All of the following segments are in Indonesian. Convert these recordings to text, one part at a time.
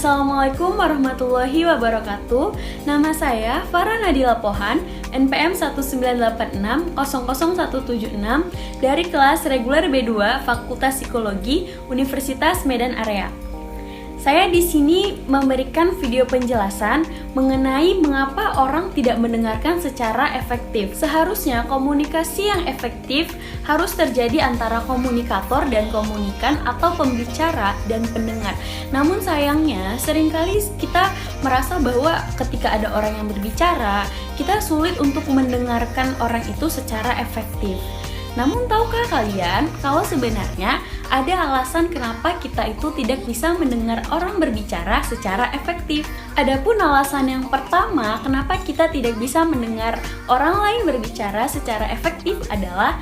Assalamualaikum warahmatullahi wabarakatuh. Nama saya Farah Nadila Pohan, NPM 198600176 dari kelas reguler B2 Fakultas Psikologi Universitas Medan Area. Saya di sini memberikan video penjelasan mengenai mengapa orang tidak mendengarkan secara efektif. Seharusnya komunikasi yang efektif harus terjadi antara komunikator dan komunikan atau pembicara dan pendengar. Namun sayangnya seringkali kita merasa bahwa ketika ada orang yang berbicara, kita sulit untuk mendengarkan orang itu secara efektif. Namun tahukah kalian kalau sebenarnya ada alasan kenapa kita itu tidak bisa mendengar orang berbicara secara efektif? Adapun alasan yang pertama kenapa kita tidak bisa mendengar orang lain berbicara secara efektif adalah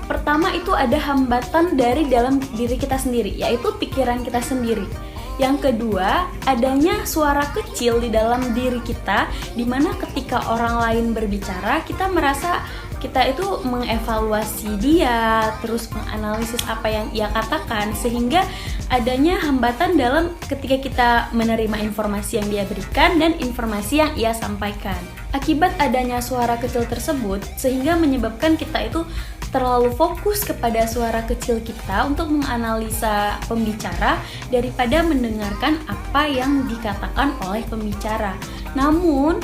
pertama itu ada hambatan dari dalam diri kita sendiri, yaitu pikiran kita sendiri. Yang kedua, adanya suara kecil di dalam diri kita, dimana ketika orang lain berbicara, kita merasa kita itu mengevaluasi dia, terus menganalisis apa yang ia katakan, sehingga adanya hambatan dalam ketika kita menerima informasi yang dia berikan dan informasi yang ia sampaikan. Akibat adanya suara kecil tersebut, sehingga menyebabkan kita itu terlalu fokus kepada suara kecil kita untuk menganalisa pembicara daripada mendengarkan apa yang dikatakan oleh pembicara. Namun,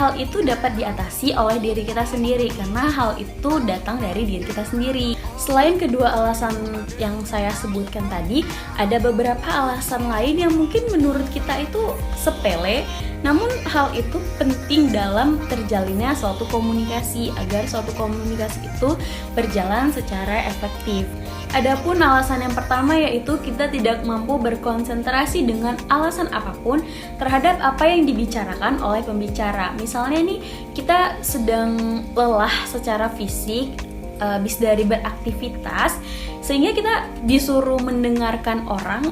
hal itu dapat diatasi oleh diri kita sendiri karena hal itu datang dari diri kita sendiri. Selain kedua alasan yang saya sebutkan tadi, ada beberapa alasan lain yang mungkin menurut kita itu sepele, namun hal itu penting dalam terjalinnya suatu komunikasi agar suatu komunikasi itu berjalan secara efektif. Adapun alasan yang pertama yaitu kita tidak mampu berkonsentrasi dengan alasan apapun terhadap apa yang dibicarakan oleh pembicara. Misalnya nih, kita sedang lelah secara fisik, habis dari beraktivitas, sehingga kita disuruh mendengarkan orang,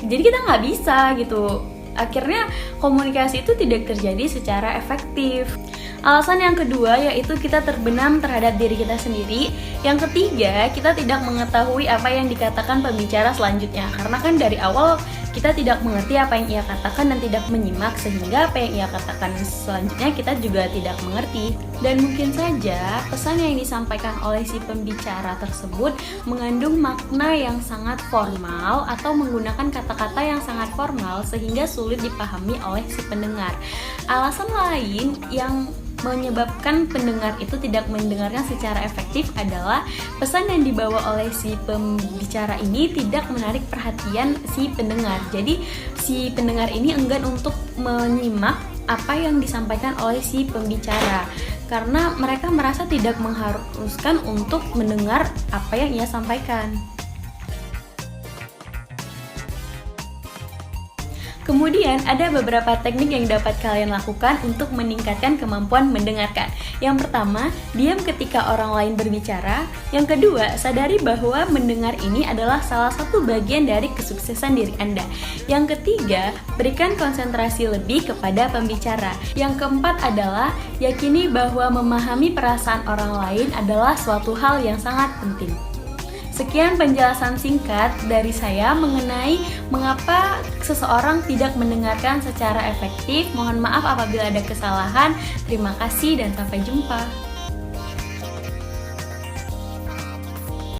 jadi kita nggak bisa gitu. Akhirnya komunikasi itu tidak terjadi secara efektif. Alasan yang kedua yaitu kita terbenam terhadap diri kita sendiri. Yang ketiga, kita tidak mengetahui apa yang dikatakan pembicara selanjutnya. Karena kan dari awal kita tidak mengerti apa yang ia katakan dan tidak menyimak, sehingga apa yang ia katakan selanjutnya kita juga tidak mengerti. Dan mungkin saja pesan yang disampaikan oleh si pembicara tersebut mengandung makna yang sangat formal atau menggunakan kata-kata yang sangat formal sehingga sulit dipahami oleh si pendengar. Alasan lain yang menyebabkan pendengar itu tidak mendengarkan secara efektif adalah pesan yang dibawa oleh si pembicara ini tidak menarik perhatian si pendengar. Jadi si pendengar ini enggan untuk menyimak apa yang disampaikan oleh si pembicara karena mereka merasa tidak mengharuskan untuk mendengar apa yang ia sampaikan. Kemudian ada beberapa teknik yang dapat kalian lakukan untuk meningkatkan kemampuan mendengarkan. Yang pertama, diam ketika orang lain berbicara. Yang kedua, sadari bahwa mendengar ini adalah salah satu bagian dari kesuksesan diri Anda. Yang ketiga, berikan konsentrasi lebih kepada pembicara. Yang keempat adalah yakini bahwa memahami perasaan orang lain adalah suatu hal yang sangat penting. Sekian penjelasan singkat dari saya mengenai mengapa seseorang tidak mendengarkan secara efektif. Mohon maaf apabila ada kesalahan. Terima kasih dan sampai jumpa.